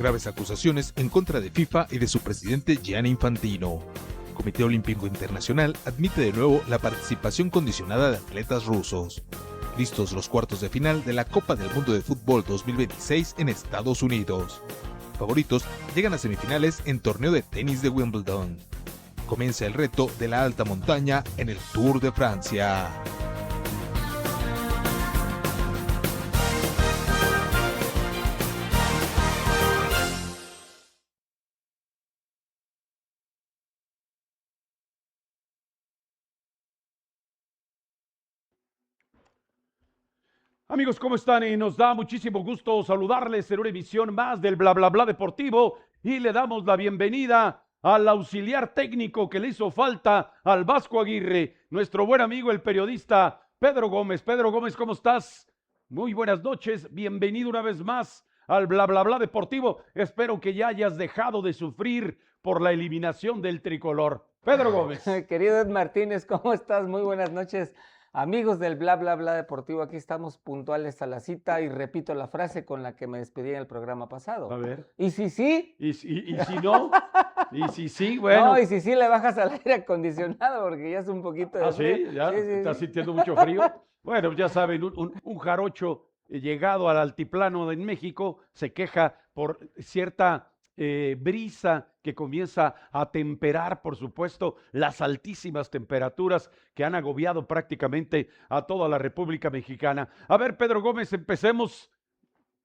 graves acusaciones en contra de FIFA y de su presidente Gianni Infantino. El Comité Olímpico Internacional admite de nuevo la participación condicionada de atletas rusos. Listos los cuartos de final de la Copa del Mundo de Fútbol 2026 en Estados Unidos. Favoritos llegan a semifinales en torneo de tenis de Wimbledon. Comienza el reto de la alta montaña en el Tour de Francia. Amigos, ¿cómo están? Y nos da muchísimo gusto saludarles en una emisión más del Bla Bla Bla Deportivo y le damos la bienvenida al auxiliar técnico que le hizo falta al Vasco Aguirre, nuestro buen amigo el periodista Pedro Gómez. Pedro Gómez, ¿cómo estás? Muy buenas noches, bienvenido una vez más al Bla Bla Bla Deportivo. Espero que ya hayas dejado de sufrir por la eliminación del tricolor. Pedro Gómez. Querido Ed Martínez, ¿cómo estás? Muy buenas noches. Amigos del Bla Bla Bla Deportivo, aquí estamos puntuales a la cita y repito la frase con la que me despedí en el programa pasado. A ver. ¿Y si sí? ¿Y si no? ¿Y si sí? Bueno. No, y si sí le bajas al aire acondicionado porque ya es un poquito de frío. ¿Sí? ¿Ya? Sí. ¿Estás sintiendo mucho frío? Bueno, ya saben, un jarocho llegado al altiplano en México se queja por cierta brisa que comienza a temperar, por supuesto, las altísimas temperaturas que han agobiado prácticamente a toda la República Mexicana. A ver, Pedro Gómez, empecemos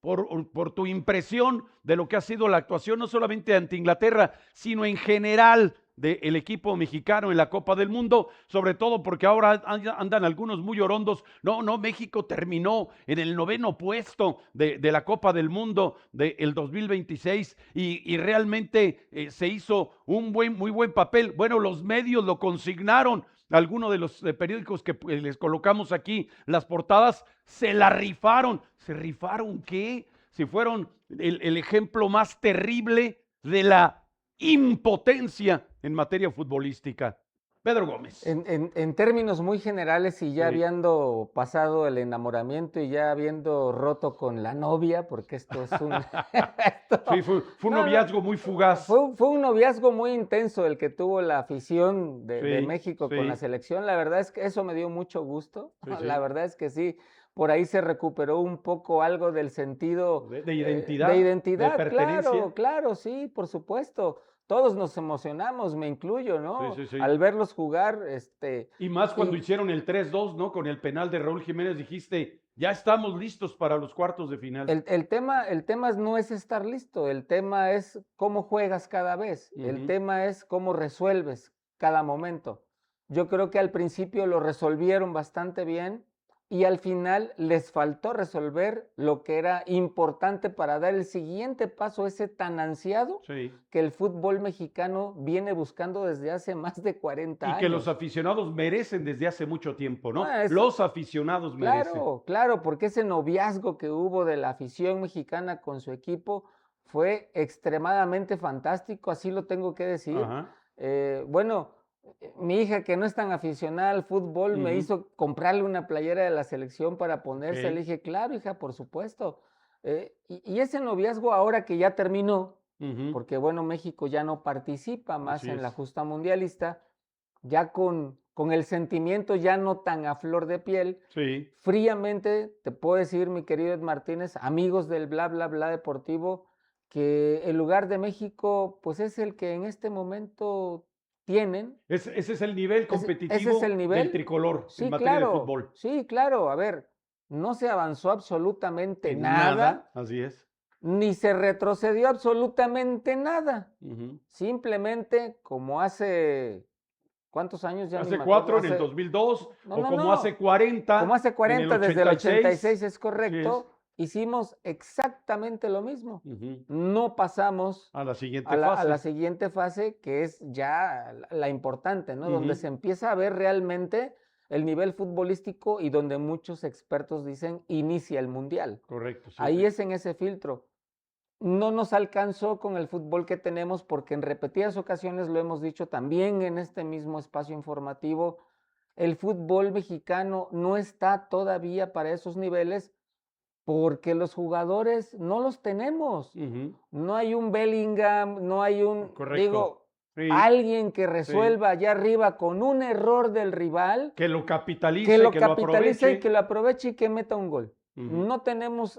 por tu impresión de lo que ha sido la actuación, no solamente ante Inglaterra, sino en general del equipo mexicano en la Copa del Mundo, sobre todo porque ahora andan algunos muy orondos. No, México terminó en el 9º puesto de la Copa del Mundo del 2026 y realmente se hizo un muy buen papel. Bueno, los medios lo consignaron. Algunos de los periódicos que les colocamos aquí, las portadas, se la rifaron. ¿Se rifaron qué? Si fueron el ejemplo más terrible de la impotencia en materia futbolística. Pedro Gómez. En términos muy generales y ya habiendo pasado el enamoramiento y ya habiendo roto con la novia, porque esto es un... Sí, fue un noviazgo muy fugaz. Fue un noviazgo muy intenso el que tuvo la afición de México con la selección. La verdad es que eso me dio mucho gusto. La verdad es que sí. Por ahí se recuperó un poco algo del sentido de identidad. De identidad, de pertenencia. Claro, sí, por supuesto. Todos nos emocionamos, me incluyo, ¿no? Sí. Al verlos jugar, Y más cuando hicieron el 3-2, ¿no? Con el penal de Raúl Jiménez dijiste, ya estamos listos para los cuartos de final. El tema no es estar listo, el tema es cómo juegas cada vez, el tema es cómo resuelves cada momento. Yo creo que al principio lo resolvieron bastante bien y al final les faltó resolver lo que era importante para dar el siguiente paso, ese tan ansiado que el fútbol mexicano viene buscando desde hace más de 40 años. Y que los aficionados merecen desde hace mucho tiempo, ¿no? Los aficionados merecen. Claro, porque ese noviazgo que hubo de la afición mexicana con su equipo fue extremadamente fantástico, así lo tengo que decir. Bueno, mi hija, que no es tan aficionada al fútbol, me hizo comprarle una playera de la selección para ponerse. Le dije, claro, hija, por supuesto. Y ese noviazgo ahora que ya terminó, porque bueno, México ya no participa más en la justa mundialista, ya con el sentimiento ya no tan a flor de piel, fríamente te puedo decir, mi querido Ed Martínez, amigos del Bla Bla Bla Deportivo, que el lugar de México pues es el que en este momento tienen. Ese es el nivel competitivo del tricolor en materia de fútbol. Sí, claro, a ver, no se avanzó absolutamente nada. Así es. Ni se retrocedió absolutamente nada. Simplemente como hace... ¿Cuántos años ya? Hace 4 en el 2002, hace 40. Como hace 40 desde el 86, es correcto. Es. Hicimos exactamente lo mismo. No pasamos a la siguiente fase. A la siguiente fase, que es ya la importante, ¿no? Donde se empieza a ver realmente el nivel futbolístico y donde muchos expertos dicen inicia el mundial. Correcto. Ahí es en ese filtro. No nos alcanzó con el fútbol que tenemos porque en repetidas ocasiones lo hemos dicho también en este mismo espacio informativo, el fútbol mexicano no está todavía para esos niveles Porque los jugadores no los tenemos. No hay un Bellingham, no hay un, Correcto. Alguien que resuelva allá arriba con un error del rival. Que lo capitalice, que lo aproveche. Y que lo aproveche y que meta un gol. No tenemos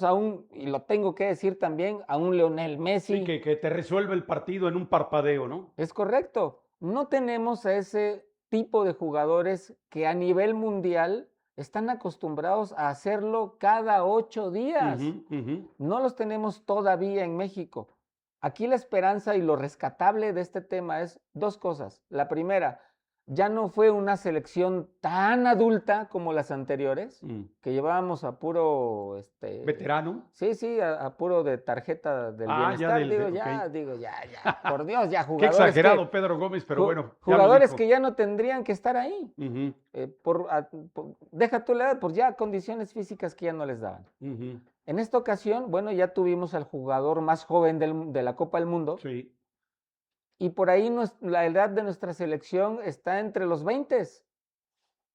aún, y lo tengo que decir también, a un Lionel Messi. Sí, que te resuelve el partido en un parpadeo, ¿no? Es correcto. No tenemos a ese tipo de jugadores que a nivel mundial están acostumbrados a hacerlo cada 8 días. No los tenemos todavía en México. Aquí la esperanza y lo rescatable de este tema es 2 cosas. La primera, ya no fue una selección tan adulta como las anteriores, que llevábamos a puro... ¿Veterano? Sí, a puro de tarjeta del bienestar. Ya, por Dios, ya jugadores. Qué exagerado Pedro Gómez, pero bueno. Jugadores que ya no tendrían que estar ahí. Deja tú la edad, por ya condiciones físicas que ya no les daban. En esta ocasión, bueno, ya tuvimos al jugador más joven de la Copa del Mundo. Sí. Y por ahí la edad de nuestra selección está entre los 20.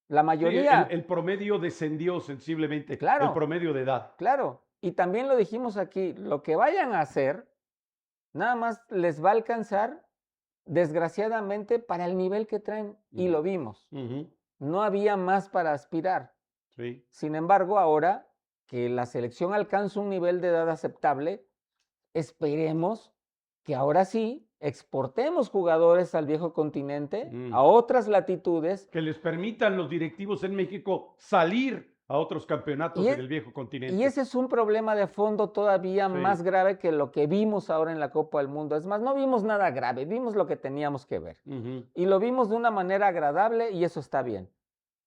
La mayoría. Sí, el promedio descendió sensiblemente. Claro. El promedio de edad. Claro. Y también lo dijimos aquí, lo que vayan a hacer, nada más les va a alcanzar, desgraciadamente, para el nivel que traen. Y lo vimos. No había más para aspirar. Sí. Sin embargo, ahora que la selección alcanza un nivel de edad aceptable, esperemos que ahora sí exportemos jugadores al viejo continente, a otras latitudes. Que les permitan los directivos en México salir a otros campeonatos en el viejo continente. Y ese es un problema de fondo todavía más grave que lo que vimos ahora en la Copa del Mundo. Es más, no vimos nada grave, vimos lo que teníamos que ver. Y lo vimos de una manera agradable y eso está bien.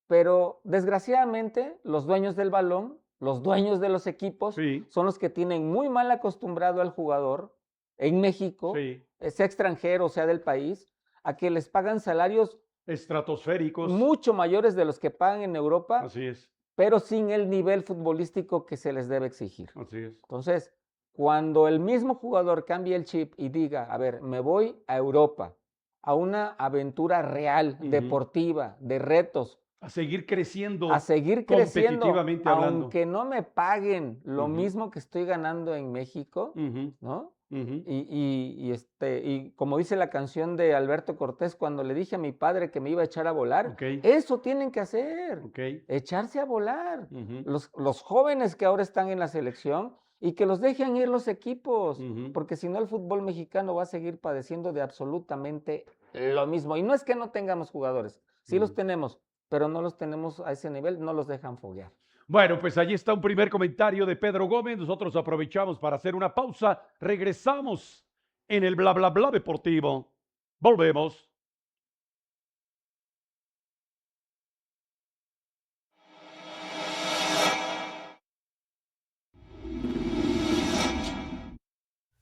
Pero desgraciadamente los dueños del balón, los dueños de los equipos, son los que tienen muy mal acostumbrado al jugador en México, sea extranjero, sea del país, a que les pagan salarios estratosféricos, mucho mayores de los que pagan en Europa. Así es. Pero sin el nivel futbolístico que se les debe exigir. Así es. Entonces, cuando el mismo jugador cambie el chip y diga, a ver, me voy a Europa, a una aventura real, deportiva, de retos. A seguir creciendo. Competitivamente hablando. Aunque no me paguen lo mismo que estoy ganando en México, ¿no? Y como dice la canción de Alberto Cortés, cuando le dije a mi padre que me iba a echar a volar, eso tienen que hacer, echarse a volar. Los jóvenes que ahora están en la selección y que los dejen ir los equipos, porque si no el fútbol mexicano va a seguir padeciendo de absolutamente lo mismo. Y no es que no tengamos jugadores, sí los tenemos, pero no los tenemos a ese nivel, no los dejan foguear. Bueno, pues allí está un primer comentario de Pedro Gómez. Nosotros aprovechamos para hacer una pausa. Regresamos en el bla bla bla deportivo. Volvemos.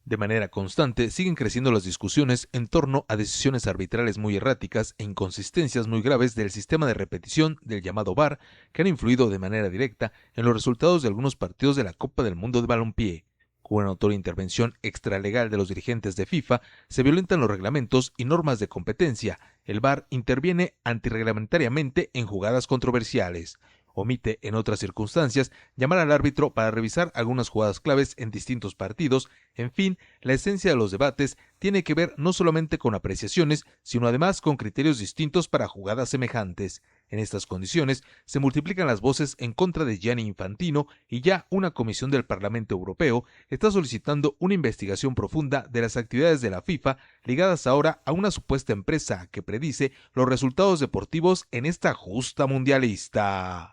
De manera constante siguen creciendo las discusiones en torno a decisiones arbitrales muy erráticas e inconsistencias muy graves del sistema de repetición del llamado VAR que han influido de manera directa en los resultados de algunos partidos de la Copa del Mundo de balompié. Con una notoria intervención extralegal de los dirigentes de FIFA, se violentan los reglamentos y normas de competencia. El VAR interviene antirreglamentariamente en jugadas controversiales. Omite, en otras circunstancias, llamar al árbitro para revisar algunas jugadas claves en distintos partidos. En fin, la esencia de los debates tiene que ver no solamente con apreciaciones, sino además con criterios distintos para jugadas semejantes. En estas condiciones, se multiplican las voces en contra de Gianni Infantino y ya una comisión del Parlamento Europeo está solicitando una investigación profunda de las actividades de la FIFA ligadas ahora a una supuesta empresa que predice los resultados deportivos en esta justa mundialista.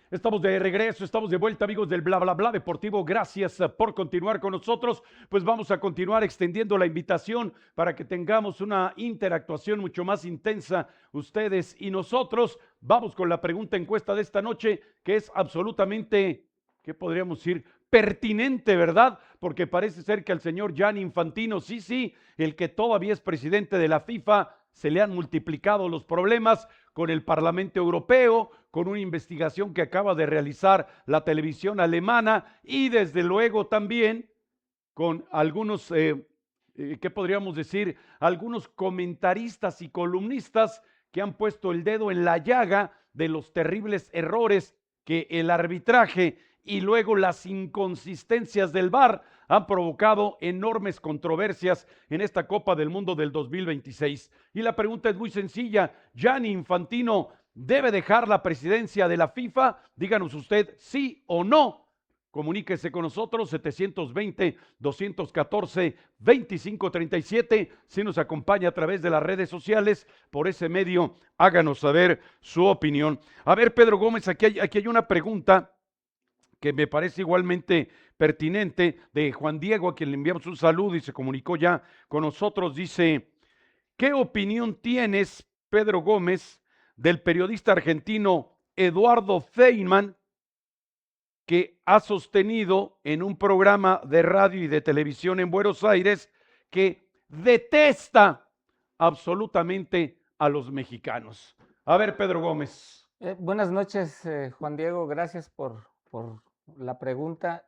Estamos de regreso, estamos de vuelta, amigos del Bla Bla Bla Deportivo. Gracias por continuar con nosotros. Pues vamos a continuar extendiendo la invitación para que tengamos una interactuación mucho más intensa, ustedes y nosotros. Vamos con la pregunta encuesta de esta noche, que es absolutamente, ¿qué podríamos decir? Pertinente, ¿verdad? Porque parece ser que al señor Gianni Infantino, sí, el que todavía es presidente de la FIFA, se le han multiplicado los problemas con el Parlamento Europeo, con una investigación que acaba de realizar la televisión alemana y desde luego también con algunos, ¿qué podríamos decir? Algunos comentaristas y columnistas que han puesto el dedo en la llaga de los terribles errores que el arbitraje y luego las inconsistencias del VAR han provocado enormes controversias en esta Copa del Mundo del 2026. Y la pregunta es muy sencilla: ¿Gianni Infantino debe dejar la presidencia de la FIFA? Díganos usted sí o no. Comuníquese con nosotros, 720-214-2537. Si nos acompaña a través de las redes sociales, por ese medio, háganos saber su opinión. A ver, Pedro Gómez, aquí hay una pregunta que me parece igualmente pertinente, de Juan Diego, a quien le enviamos un saludo y se comunicó ya con nosotros. Dice: ¿qué opinión tienes, Pedro Gómez, del periodista argentino Eduardo Feynman, que ha sostenido en un programa de radio y de televisión en Buenos Aires que detesta absolutamente a los mexicanos? A ver, Pedro Gómez. Buenas noches, Juan Diego, gracias por la pregunta.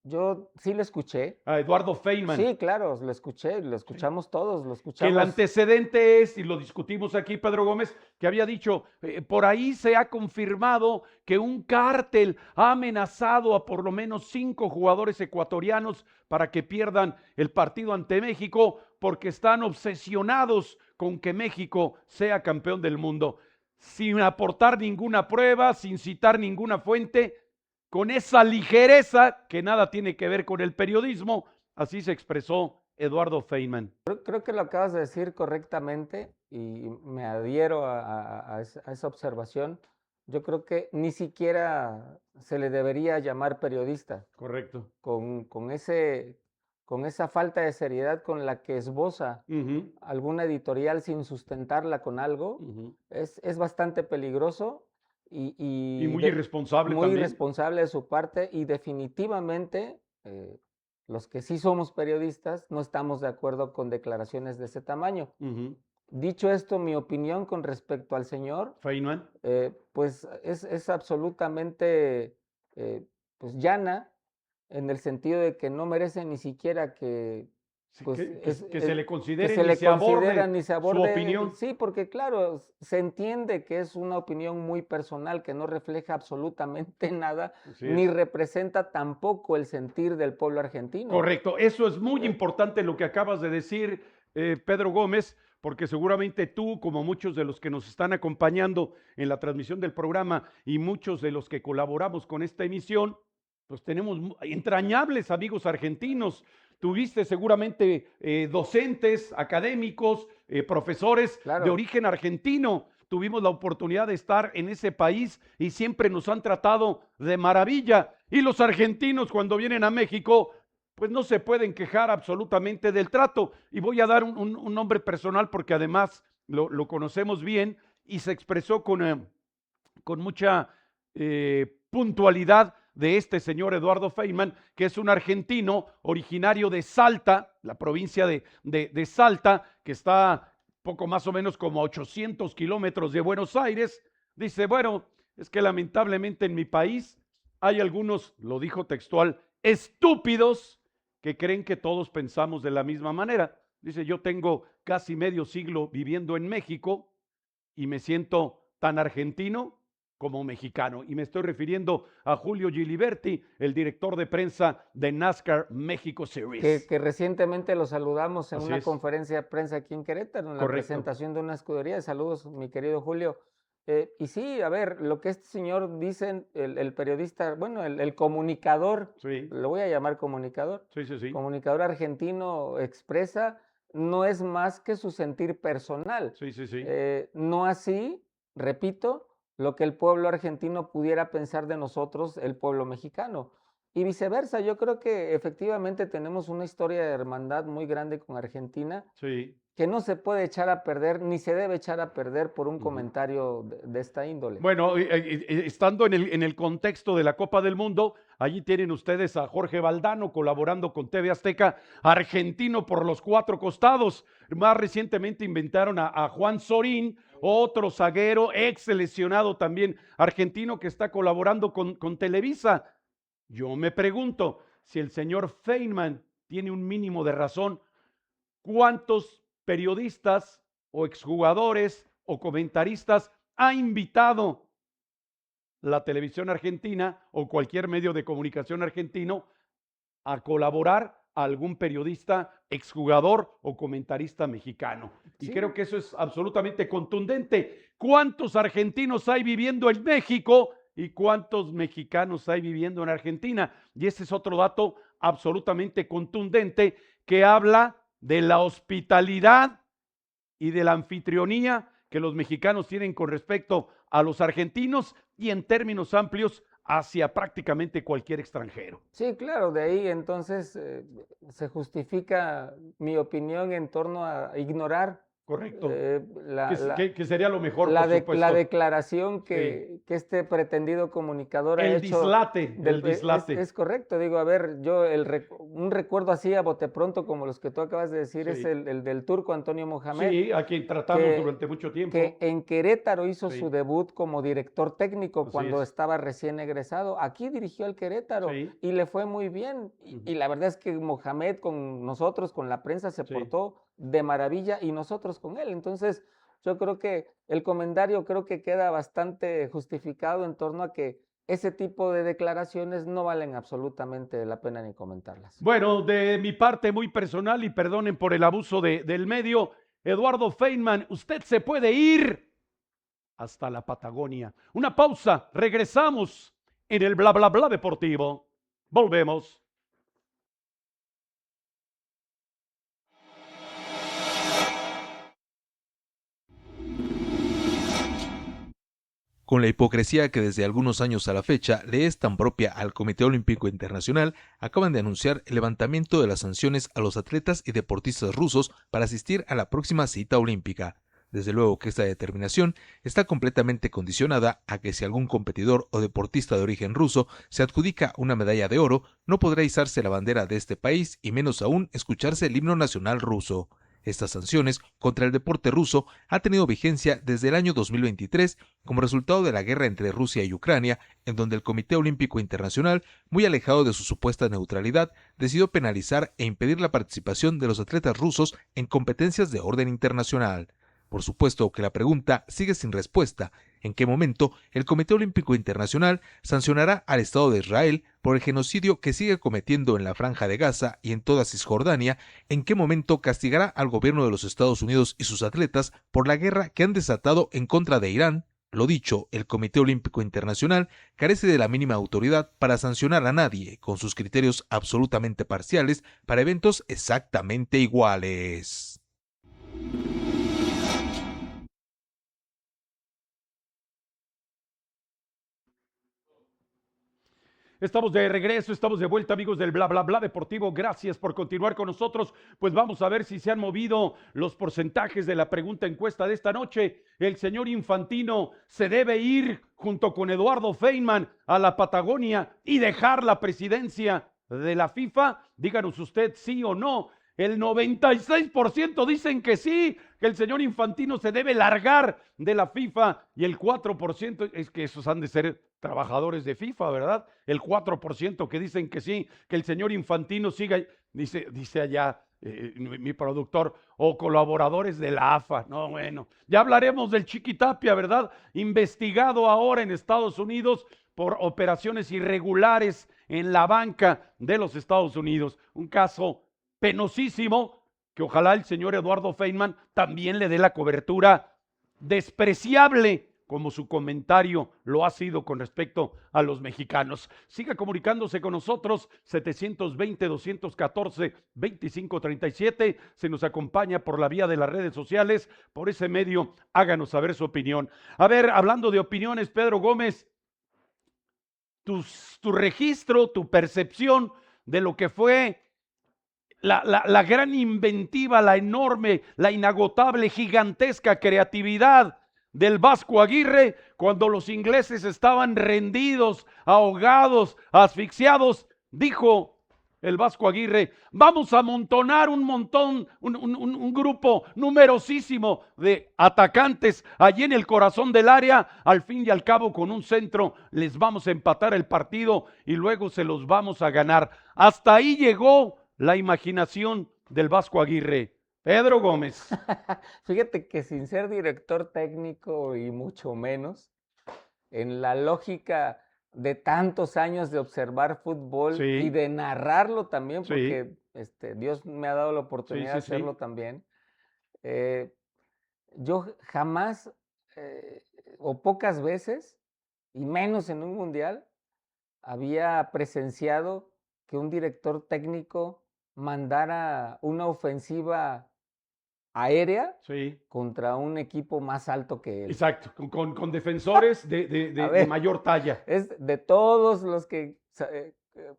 Yo sí lo escuché. A Eduardo Feynman. Sí, claro, lo escuché, lo escuchamos todos, lo escuchamos. Que el antecedente es, y lo discutimos aquí, Pedro Gómez, que había dicho, por ahí se ha confirmado que un cártel ha amenazado a por lo menos 5 jugadores ecuatorianos para que pierdan el partido ante México, porque están obsesionados con que México sea campeón del mundo. Sin aportar ninguna prueba, sin citar ninguna fuente, con esa ligereza que nada tiene que ver con el periodismo, así se expresó Eduardo Feynman. Creo que lo acabas de decir correctamente y me adhiero a esa observación. Yo creo que ni siquiera se le debería llamar periodista. Correcto. Con esa falta de seriedad con la que esboza alguna editorial sin sustentarla con algo, es bastante peligroso. Y muy irresponsable muy también. irresponsable de su parte, y definitivamente los que sí somos periodistas no estamos de acuerdo con declaraciones de ese tamaño. Dicho esto, mi opinión con respecto al señor Feynman, pues es absolutamente pues llana, en el sentido de que no merece ni siquiera que pues, que se le considere, ni se aborde su opinión. Sí, porque claro, se entiende que es una opinión muy personal, que no refleja absolutamente nada, ni representa tampoco el sentir del pueblo argentino. Correcto, eso es muy importante lo que acabas de decir, Pedro Gómez, porque seguramente tú, como muchos de los que nos están acompañando en la transmisión del programa y muchos de los que colaboramos con esta emisión, pues tenemos entrañables amigos argentinos. Tuviste seguramente docentes, académicos, profesores de origen argentino. Tuvimos la oportunidad de estar en ese país y siempre nos han tratado de maravilla. Y los argentinos, cuando vienen a México, pues no se pueden quejar absolutamente del trato. Y voy a dar un nombre personal porque además lo conocemos bien y se expresó con mucha puntualidad de este señor Eduardo Feynman, que es un argentino originario de Salta, la provincia de Salta, que está poco más o menos como a 800 kilómetros de Buenos Aires. Dice: bueno, es que lamentablemente en mi país hay algunos, lo dijo textual, estúpidos que creen que todos pensamos de la misma manera. Dice: yo tengo casi medio siglo viviendo en México y me siento tan argentino como mexicano. Y me estoy refiriendo a Julio Giliberti, el director de prensa de NASCAR México Series. Que recientemente lo saludamos en una conferencia de prensa aquí en Querétaro, en la presentación de una escudería. Saludos, mi querido Julio. Y sí, a ver, lo que este señor dice, el periodista, bueno, el comunicador, lo voy a llamar comunicador, comunicador argentino expresa, no es más que su sentir personal. No así, repito, lo que el pueblo argentino pudiera pensar de nosotros, el pueblo mexicano. Y viceversa, yo creo que efectivamente tenemos una historia de hermandad muy grande con Argentina, que no se puede echar a perder, ni se debe echar a perder por un comentario de esta índole. Bueno, estando en el contexto de la Copa del Mundo, allí tienen ustedes a Jorge Valdano colaborando con TV Azteca, argentino por los 4 costados. Más recientemente inventaron a Juan Sorín, otro zaguero, ex seleccionado también argentino, que está colaborando con Televisa. Yo me pregunto si el señor Feynman tiene un mínimo de razón. ¿Cuántos periodistas o exjugadores o comentaristas ha invitado la televisión argentina o cualquier medio de comunicación argentino a colaborar a algún periodista, exjugador o comentarista mexicano? Y creo que eso es absolutamente contundente. ¿Cuántos argentinos hay viviendo en México y cuántos mexicanos hay viviendo en Argentina? Y ese es otro dato absolutamente contundente que habla de la hospitalidad y de la anfitrionía que los mexicanos tienen con respecto a los argentinos y en términos amplios hacia prácticamente cualquier extranjero. Sí, claro, de ahí entonces se justifica mi opinión en torno a ignorar. Correcto. Que sería lo mejor, por supuesto. La declaración que este pretendido comunicador ha hecho. El dislate. Es correcto, digo, a ver, yo un recuerdo así a bote pronto como los que tú acabas de decir, es el del turco Antonio Mohamed. Sí, a quien tratamos durante mucho tiempo. Que en Querétaro hizo su debut como director técnico cuando estaba recién egresado. Aquí dirigió al Querétaro y le fue muy bien. Y la verdad es que Mohamed con nosotros, con la prensa, se portó de maravilla y nosotros con él. Entonces, yo creo que el comentario queda bastante justificado en torno a que ese tipo de declaraciones no valen absolutamente la pena ni comentarlas. Bueno, de mi parte muy personal, y perdonen por el abuso del medio, Eduardo Feynman, usted se puede ir hasta la Patagonia. Una pausa, regresamos en el Bla Bla Bla Deportivo. Volvemos. Con la hipocresía que desde algunos años a la fecha le es tan propia al Comité Olímpico Internacional, acaban de anunciar el levantamiento de las sanciones a los atletas y deportistas rusos para asistir a la próxima cita olímpica. Desde luego que esta determinación está completamente condicionada a que si algún competidor o deportista de origen ruso se adjudica una medalla de oro, no podrá izarse la bandera de este país y menos aún escucharse el himno nacional ruso. Estas sanciones contra el deporte ruso han tenido vigencia desde el año 2023 como resultado de la guerra entre Rusia y Ucrania, en donde el Comité Olímpico Internacional, muy alejado de su supuesta neutralidad, decidió penalizar e impedir la participación de los atletas rusos en competencias de orden internacional. Por supuesto que la pregunta sigue sin respuesta. ¿En qué momento el Comité Olímpico Internacional sancionará al Estado de Israel por el genocidio que sigue cometiendo en la Franja de Gaza y en toda Cisjordania? ¿En qué momento castigará al gobierno de los Estados Unidos y sus atletas por la guerra que han desatado en contra de Irán? Lo dicho, el Comité Olímpico Internacional carece de la mínima autoridad para sancionar a nadie, con sus criterios absolutamente parciales para eventos exactamente iguales. Estamos de regreso, estamos de vuelta, amigos del Bla Bla Bla Deportivo. Gracias por continuar con nosotros. Pues vamos a ver si se han movido los porcentajes de la pregunta encuesta de esta noche. El señor Infantino se debe ir junto con Eduardo Feynman a la Patagonia y dejar la presidencia de la FIFA. Díganos usted sí o no. El 96% dicen que sí, que el señor Infantino se debe largar de la FIFA, y el 4% es que esos han de ser trabajadores de FIFA, ¿verdad? El 4% que dicen que sí, que el señor Infantino siga, dice allá mi productor, o colaboradores de la AFA. No, bueno, ya hablaremos del Chiquitapia, ¿verdad? Investigado ahora en Estados Unidos por operaciones irregulares en la banca de los Estados Unidos. Un caso penosísimo que ojalá el señor Eduardo Feynman también le dé la cobertura despreciable como su comentario lo ha sido con respecto a los mexicanos. Siga comunicándose con nosotros, 720-214-2537. Se nos acompaña por la vía de las redes sociales. Por ese medio, háganos saber su opinión. A ver, hablando de opiniones, Pedro Gómez, tu registro, tu percepción de lo que fue la gran inventiva, la enorme, la inagotable, gigantesca creatividad del Vasco Aguirre cuando los ingleses estaban rendidos, ahogados, asfixiados. Dijo el Vasco Aguirre: vamos a amontonar un grupo numerosísimo de atacantes allí en el corazón del área. Al fin y al cabo, con un centro les vamos a empatar el partido y luego se los vamos a ganar. Hasta ahí llegó la imaginación del Vasco Aguirre? Pedro Gómez. Fíjate que sin ser director técnico y mucho menos, en la lógica de tantos años de observar fútbol y de narrarlo también, porque Dios me ha dado la oportunidad de hacerlo también, yo jamás o pocas veces, y menos en un mundial, había presenciado que un director técnico mandara una ofensiva aérea contra un equipo más alto que él. Exacto, con defensores de mayor talla. Es de todos los que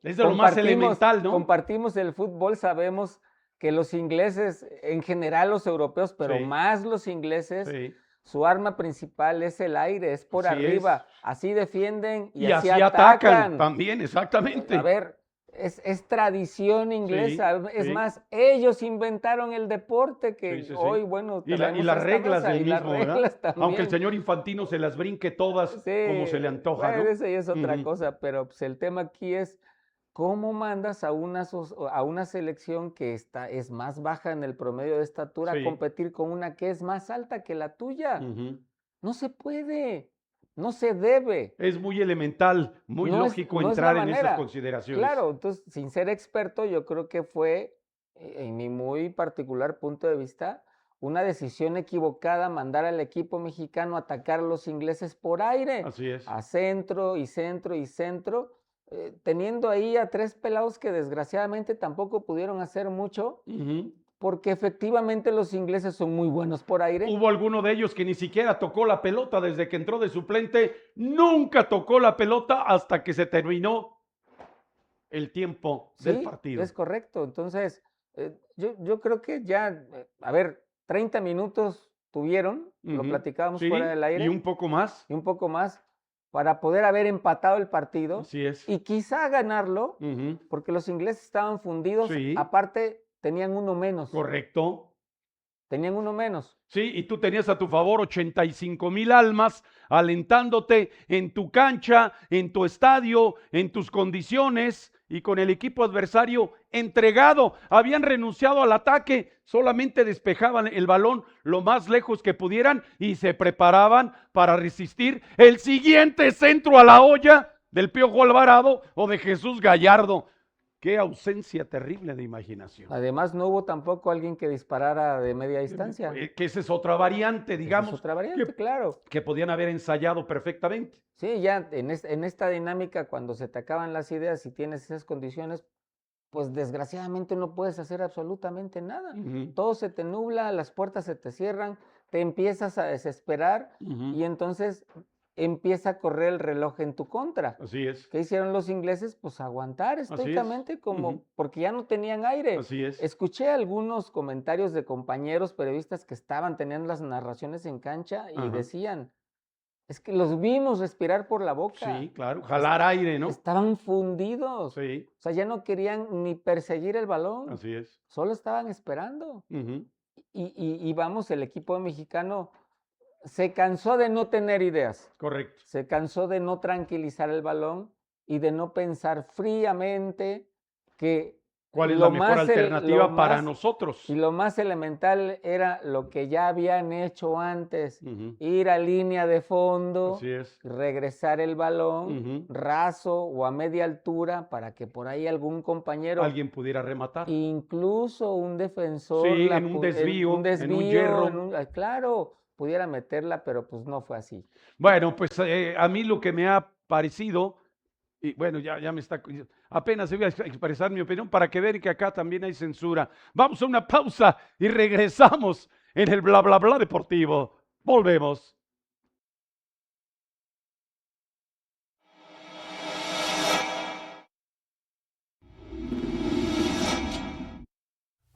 es de lo más elemental, ¿no? Compartimos el fútbol, sabemos que los ingleses, en general los europeos, pero más los ingleses, su arma principal es el aire, es por arriba. Así defienden y así atacan. También, exactamente. A ver, es tradición inglesa. Es más, ellos inventaron el deporte que hoy, bueno, y las reglas del mismo, reglas aunque el señor Infantino se las brinque todas como se le antoja, bueno, ¿no? Esa ya es otra cosa, pero pues, el tema aquí es cómo mandas a una selección que es más baja en el promedio de estatura a competir con una que es más alta que la tuya. No se puede. No se debe. Es muy elemental, muy lógico entrar en esas consideraciones. Claro, entonces, sin ser experto, yo creo que fue, en mi muy particular punto de vista, una decisión equivocada mandar al equipo mexicano a atacar a los ingleses por aire. Así es. A centro y centro y centro, teniendo ahí a 3 pelados que desgraciadamente tampoco pudieron hacer mucho. Porque efectivamente los ingleses son muy buenos por aire. Hubo alguno de ellos que ni siquiera tocó la pelota desde que entró de suplente, nunca tocó la pelota hasta que se terminó el tiempo del partido. Es correcto. Entonces, yo creo que ya, 30 minutos tuvieron, lo platicábamos fuera del aire. Y un poco más. Y un poco más para poder haber empatado el partido. Así es. Y quizá ganarlo, porque los ingleses estaban fundidos. Aparte, tenían uno menos. Correcto. Tenían uno menos. Sí, y tú tenías a tu favor 85,000 almas alentándote en tu cancha, en tu estadio, en tus condiciones y con el equipo adversario entregado. Habían renunciado al ataque, solamente despejaban el balón lo más lejos que pudieran y se preparaban para resistir el siguiente centro a la olla del Piojo Alvarado o de Jesús Gallardo. Qué ausencia terrible de imaginación. Además, no hubo tampoco alguien que disparara de media distancia. Que esa es otra variante, digamos. Esa es otra variante, claro. Que podían haber ensayado perfectamente. Sí, ya en esta dinámica, cuando se te acaban las ideas y tienes esas condiciones, pues desgraciadamente no puedes hacer absolutamente nada. Todo se te nubla, las puertas se te cierran, te empiezas a desesperar y entonces empieza a correr el reloj en tu contra. Así es. ¿Qué hicieron los ingleses? Pues aguantar estoicamente, porque ya no tenían aire. Así es. Escuché algunos comentarios de compañeros periodistas que estaban teniendo las narraciones en cancha y decían, es que los vimos respirar por la boca. Sí, claro, jalar aire, ¿no? Estaban fundidos. Sí. O sea, ya no querían ni perseguir el balón. Así es. Solo estaban esperando. Y vamos, el equipo mexicano se cansó de no tener ideas. Correcto. Se cansó de no tranquilizar el balón y de no pensar fríamente que ¿cuál es la mejor alternativa para nosotros? Y lo más elemental era lo que ya habían hecho antes, ir a línea de fondo, regresar el balón raso o a media altura para que por ahí algún compañero, alguien pudiera rematar. Incluso un defensor, en un desvío, en un hierro. Claro, pudiera meterla, pero pues no fue así. Bueno, pues a mí lo que me ha parecido, y bueno, ya me está, apenas voy a expresar mi opinión para que vean que acá también hay censura. Vamos a una pausa y regresamos en el bla bla bla deportivo. Volvemos.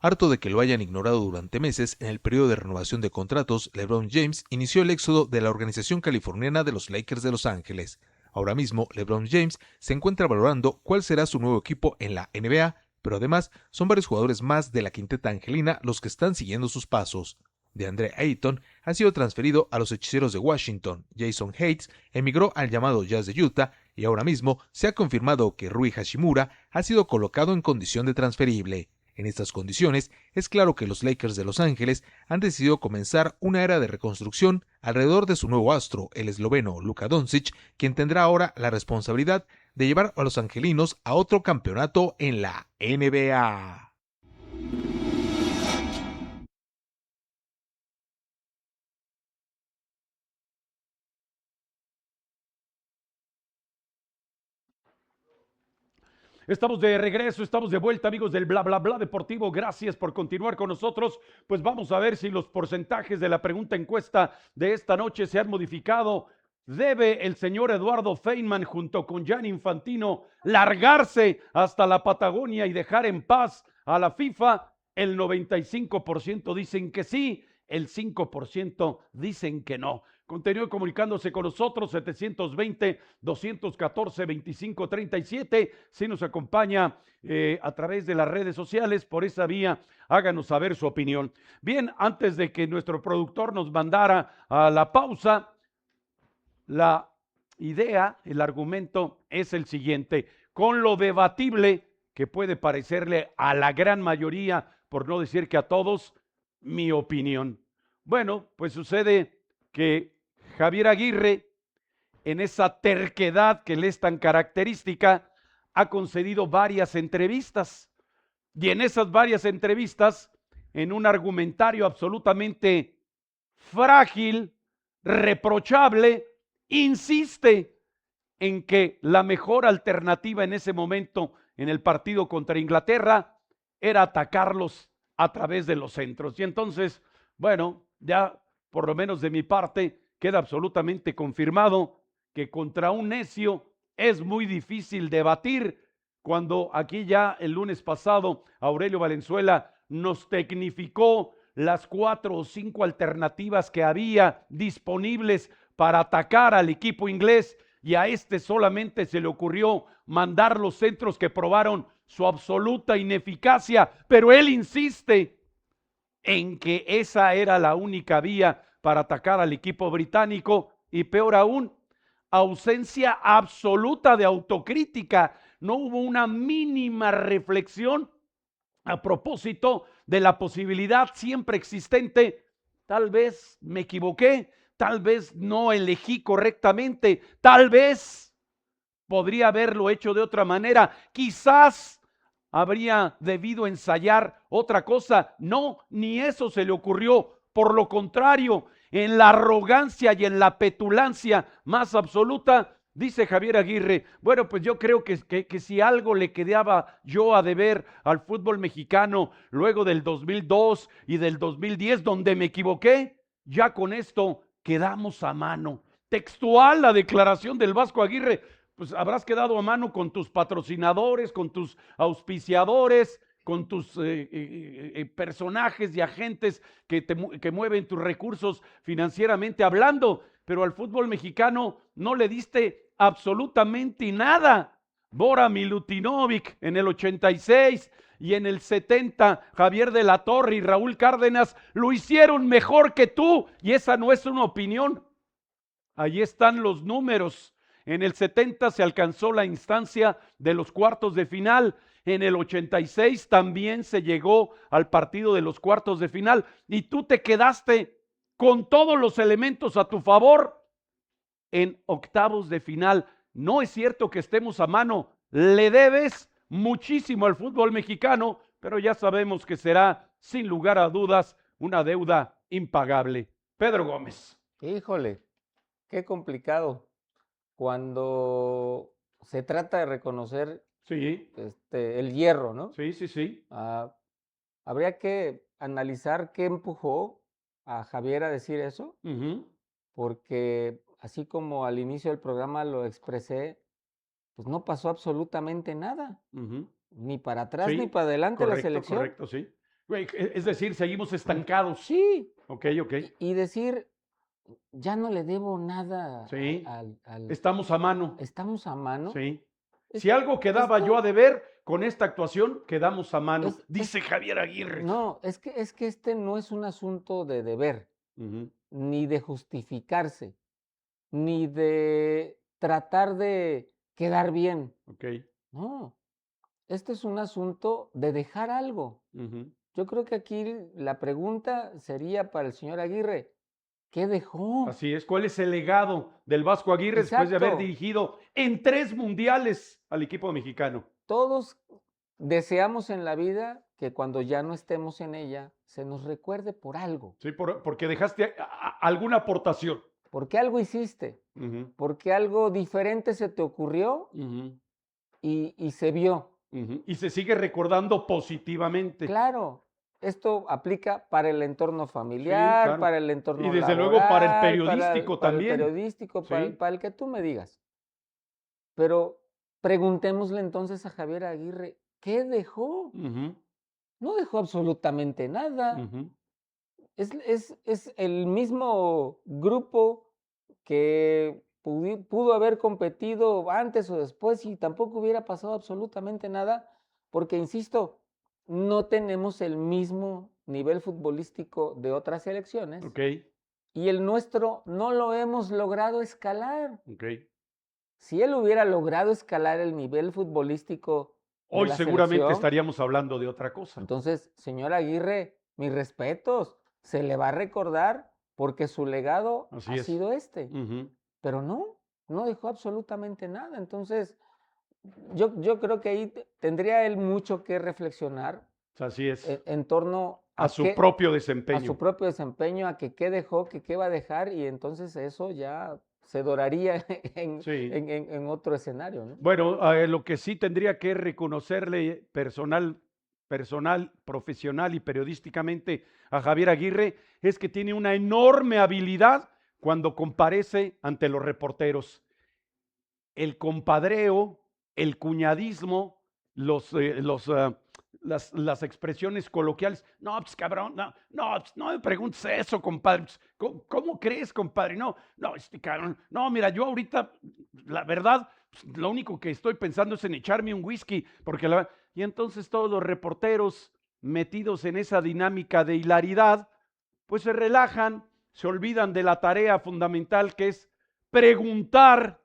Harto de que lo hayan ignorado durante meses, en el periodo de renovación de contratos, LeBron James inició el éxodo de la organización californiana de los Lakers de Los Ángeles. Ahora mismo, LeBron James se encuentra valorando cuál será su nuevo equipo en la NBA, pero además son varios jugadores más de la quinteta angelina los que están siguiendo sus pasos. DeAndre Ayton ha sido transferido a los Hechiceros de Washington, Jason Hayes emigró al llamado Jazz de Utah y ahora mismo se ha confirmado que Rui Hachimura ha sido colocado en condición de transferible. En estas condiciones, es claro que los Lakers de Los Ángeles han decidido comenzar una era de reconstrucción alrededor de su nuevo astro, el esloveno Luka Doncic, quien tendrá ahora la responsabilidad de llevar a los angelinos a otro campeonato en la NBA. Estamos de regreso, estamos de vuelta, amigos del Bla Bla Bla Deportivo. Gracias por continuar con nosotros. Pues vamos a ver si los porcentajes de la pregunta encuesta de esta noche se han modificado. ¿Debe el señor Eduardo Feynman junto con Gianni Infantino largarse hasta la Patagonia y dejar en paz a la FIFA? El 95% dicen que sí, el 5% dicen que no. Continúe comunicándose con nosotros, 720-214-2537. Si nos acompaña a través de las redes sociales, por esa vía, háganos saber su opinión. Bien, antes de que nuestro productor nos mandara a la pausa, la idea, el argumento es el siguiente. Con lo debatible que puede parecerle a la gran mayoría, por no decir que a todos, mi opinión. Bueno, pues sucede que Javier Aguirre, en esa terquedad que le es tan característica, ha concedido varias entrevistas. Y en esas varias entrevistas, en un argumentario absolutamente frágil, reprochable, insiste en que la mejor alternativa en ese momento en el partido contra Inglaterra era atacarlos a través de los centros. Y entonces, bueno, ya por lo menos de mi parte, queda absolutamente confirmado que contra un necio es muy difícil debatir, cuando aquí ya el lunes pasado Aurelio Valenzuela nos tecnificó las 4 o 5 alternativas que había disponibles para atacar al equipo inglés, y a este solamente se le ocurrió mandar los centros que probaron su absoluta ineficacia, pero él insiste en que esa era la única vía para atacar al equipo británico. Y peor aún, ausencia absoluta de autocrítica. No hubo una mínima reflexión a propósito de la posibilidad siempre existente. Tal vez me equivoqué, tal vez no elegí correctamente, tal vez podría haberlo hecho de otra manera, quizás habría debido ensayar otra cosa. No, ni eso se le ocurrió. Por lo contrario, en la arrogancia y en la petulancia más absoluta, dice Javier Aguirre, bueno, pues yo creo que si algo le quedaba yo a deber al fútbol mexicano luego del 2002 y del 2010, donde me equivoqué, ya con esto quedamos a mano. Textual la declaración del Vasco Aguirre. Pues habrás quedado a mano con tus patrocinadores, con tus auspiciadores, con tus personajes y agentes que mueven tus recursos financieramente hablando, pero al fútbol mexicano no le diste absolutamente nada. Bora Milutinovic en el 86 y en el 70 Javier de la Torre y Raúl Cárdenas lo hicieron mejor que tú, y esa no es una opinión. Ahí están los números. En el 70 se alcanzó la instancia de los cuartos de final. En el 86 también se llegó al partido de los cuartos de final. Y tú te quedaste con todos los elementos a tu favor en octavos de final. No es cierto que estemos a mano. Le debes muchísimo al fútbol mexicano, pero ya sabemos que será, sin lugar a dudas, una deuda impagable. Pedro Gómez. Híjole, qué complicado. Cuando se trata de reconocer Sí. el hierro, ¿no? Sí, sí, sí. Habría que analizar qué empujó a Javier a decir eso, porque así como al inicio del programa lo expresé, pues no pasó absolutamente nada, ni para atrás ni para adelante la selección. Correcto, sí. Es decir, seguimos estancados. Sí. Ok. Y decir, ya no le debo nada Sí. al... Estamos a mano. Estamos a mano. Sí. Si algo quedaba yo a deber, con esta actuación quedamos a mano, dice Javier Aguirre. No, es que este no es un asunto de deber, ni de justificarse, ni de tratar de quedar bien. Ok. No, Este es un asunto de dejar algo. Yo creo que aquí la pregunta sería para el señor Aguirre, ¿qué dejó? Así es, ¿cuál es el legado del Vasco Aguirre después de haber dirigido en 3 mundiales al equipo mexicano? Todos deseamos en la vida que cuando ya no estemos en ella, se nos recuerde por algo. Sí, porque dejaste alguna aportación. Porque algo hiciste, porque algo diferente se te ocurrió y se vio. Y se sigue recordando positivamente. Claro, esto aplica para el entorno familiar, claro. para el entorno Y desde laboral, luego para el periodístico para también. el periodístico, Sí. para el que tú me digas. Pero preguntémosle entonces a Javier Aguirre, ¿qué dejó? No dejó absolutamente nada. Es el mismo grupo que pudo haber competido antes o después y tampoco hubiera pasado absolutamente nada, porque, insisto, no tenemos el mismo nivel futbolístico de otras selecciones. Y el nuestro no lo hemos logrado escalar. Si él hubiera logrado escalar el nivel futbolístico de hoy la seguramente selección, estaríamos hablando de otra cosa. Entonces, señor Aguirre, mis respetos, se le va a recordar porque su legado ha sido este. Pero no dejó absolutamente nada. Entonces, yo creo que ahí tendría él mucho que reflexionar. Así es. En torno a su propio desempeño. A su propio desempeño, a que qué dejó, que qué va a dejar, y entonces eso ya se doraría en otro escenario, ¿no? Bueno, lo que sí tendría que reconocerle personal, profesional y periodísticamente a Javier Aguirre es que tiene una enorme habilidad cuando comparece ante los reporteros. El compadreo, el cuñadismo, las expresiones coloquiales. No, pues cabrón, no me preguntes eso, compadre. ¿Cómo crees, compadre? No, cabrón. No, mira, yo ahorita, la verdad, pues, lo único que estoy pensando es en echarme un whisky, y entonces todos los reporteros metidos en esa dinámica de hilaridad, pues se relajan, se olvidan de la tarea fundamental que es preguntar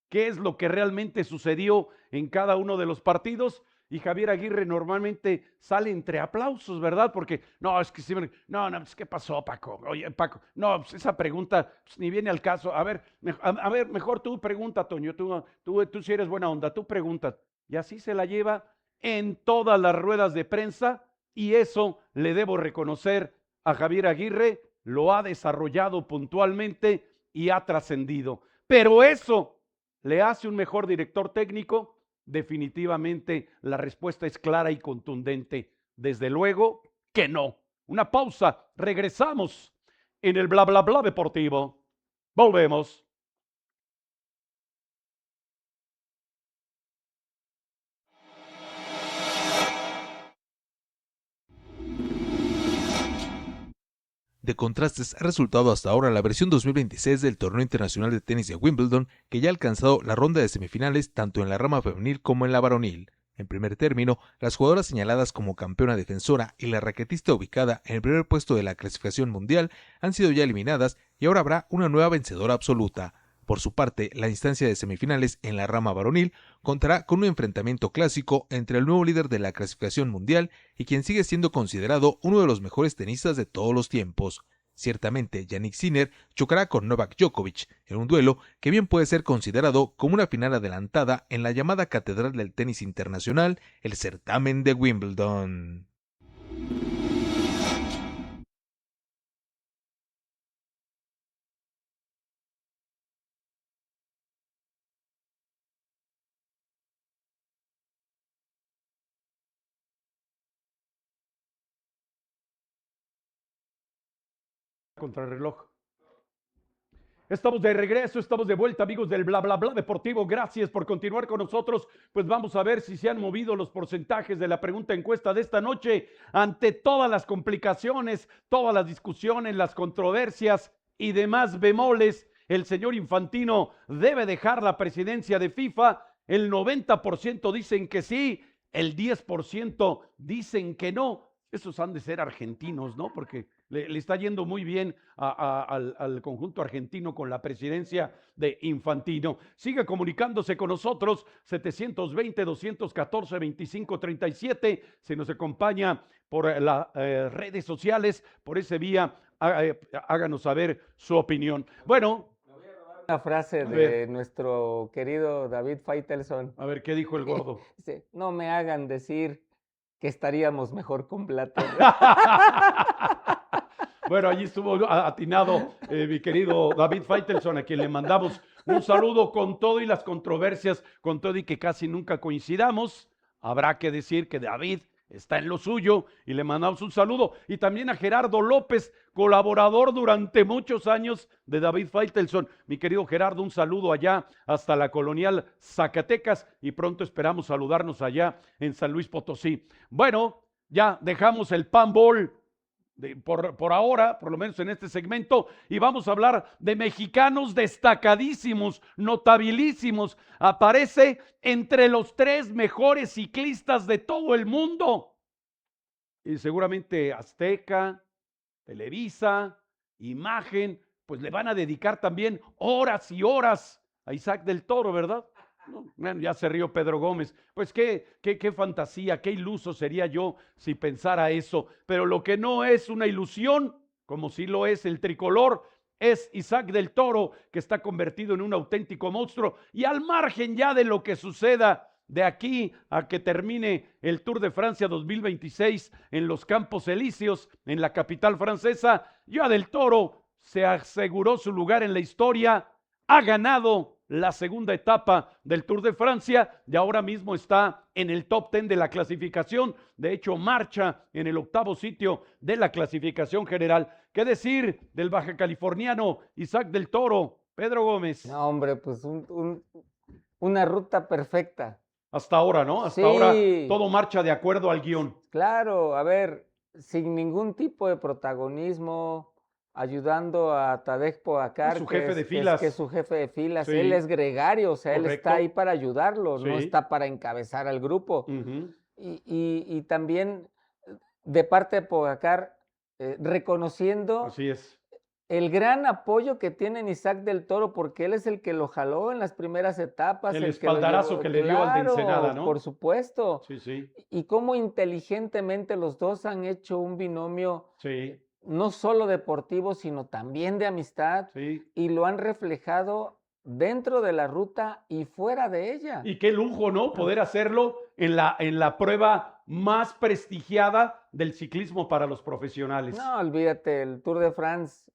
qué es lo que realmente sucedió en cada uno de los partidos. Y Javier Aguirre normalmente sale entre aplausos, ¿verdad? Porque, no, es que sí, pues, ¿qué pasó, Paco? Oye, Paco, no, pues esa pregunta pues, ni viene al caso. A ver, mejor tú pregunta, Toño, tú si eres buena onda, tú pregunta. Y así se la lleva en todas las ruedas de prensa, y eso le debo reconocer a Javier Aguirre, lo ha desarrollado puntualmente y ha trascendido. Pero eso le hace un mejor director técnico. Definitivamente la respuesta es clara y contundente. Desde luego que no. Una pausa. Regresamos en el bla bla bla deportivo. Volvemos. De contrastes ha resultado hasta ahora la versión 2026 del Torneo Internacional de Tenis de Wimbledon, que ya ha alcanzado la ronda de semifinales tanto en la rama femenil como en la varonil. En primer término, las jugadoras señaladas como campeona defensora y la raquetista ubicada en el primer puesto de la clasificación mundial han sido ya eliminadas y ahora habrá una nueva vencedora absoluta. Por su parte, la instancia de semifinales en la rama varonil contará con un enfrentamiento clásico entre el nuevo líder de la clasificación mundial y quien sigue siendo considerado uno de los mejores tenistas de todos los tiempos. Ciertamente, Jannik Sinner chocará con Novak Djokovic en un duelo que bien puede ser considerado como una final adelantada en la llamada catedral del tenis internacional, el certamen de Wimbledon. Contrarreloj. Estamos de regreso, estamos de vuelta, amigos del bla bla bla deportivo. Gracias por continuar con nosotros. Pues vamos a ver si se han movido los porcentajes de la pregunta encuesta de esta noche ante todas las complicaciones, todas las discusiones, las controversias y demás bemoles. El señor Infantino debe dejar la presidencia de FIFA. El 90% dicen que sí, el 10% dicen que no. Esos han de ser argentinos, ¿no? Porque Le está yendo muy bien al conjunto argentino con la presidencia de Infantino. Sigue comunicándose con nosotros, 720-214-2537. Se nos acompaña por las redes sociales, por ese vía. Háganos saber su opinión. Bueno. Una frase de nuestro querido David Faitelson. A ver, ¿qué dijo el gordo? Dice, no me hagan decir que estaríamos mejor con Blatter. Bueno, allí estuvo atinado mi querido David Faitelson, a quien le mandamos un saludo con todo y las controversias, con todo y que casi nunca coincidamos. Habrá que decir que David está en lo suyo y le mandamos un saludo. Y también a Gerardo López, colaborador durante muchos años de David Faitelson. Mi querido Gerardo, un saludo allá hasta la colonial Zacatecas y pronto esperamos saludarnos allá en San Luis Potosí. Bueno, ya dejamos el panball por ahora, por lo menos en este segmento, y vamos a hablar de mexicanos destacadísimos, notabilísimos. Aparece entre los 3 mejores ciclistas de todo el mundo. Y seguramente Azteca, Televisa, Imagen, pues le van a dedicar también horas y horas a Isaac del Toro, ¿verdad? Bueno, ya se rió Pedro Gómez. Pues qué fantasía, qué iluso sería yo si pensara eso. Pero lo que no es una ilusión, como sí lo es el tricolor, es Isaac del Toro, que está convertido en un auténtico monstruo. Y al margen ya de lo que suceda de aquí a que termine el Tour de Francia 2026 en los Campos Elíseos, en la capital francesa, ya del Toro se aseguró su lugar en la historia, ha ganado la segunda etapa del Tour de Francia y ahora mismo está en el top 10 de la clasificación. De hecho, marcha en el 8º sitio de la clasificación general. ¿Qué decir del baja californiano Isaac del Toro? Pedro Gómez. No, hombre, pues una ruta perfecta. Hasta ahora, ¿no? Hasta ahora todo marcha de acuerdo al guión. Claro, a ver, sin ningún tipo de protagonismo, ayudando a Tadej Pogacar, su jefe de filas. Que es su jefe de filas. Sí. Él es gregario, o sea, Correcto. Él está ahí para ayudarlo, Sí. no está para encabezar al grupo. Uh-huh. Y también de parte de Pogacar, reconociendo Así es. el gran apoyo que tiene en Isaac del Toro, porque él es el que lo jaló en las primeras etapas. El espaldarazo que le dio al de Ensenada, ¿no? Por supuesto. Sí, sí. Y cómo inteligentemente los dos han hecho un binomio, sí. No solo deportivo, sino también de amistad, sí. Y lo han reflejado dentro de la ruta y fuera de ella. Y qué lujo, ¿no? Poder hacerlo en la prueba más prestigiada del ciclismo para los profesionales. No, olvídate, el Tour de France,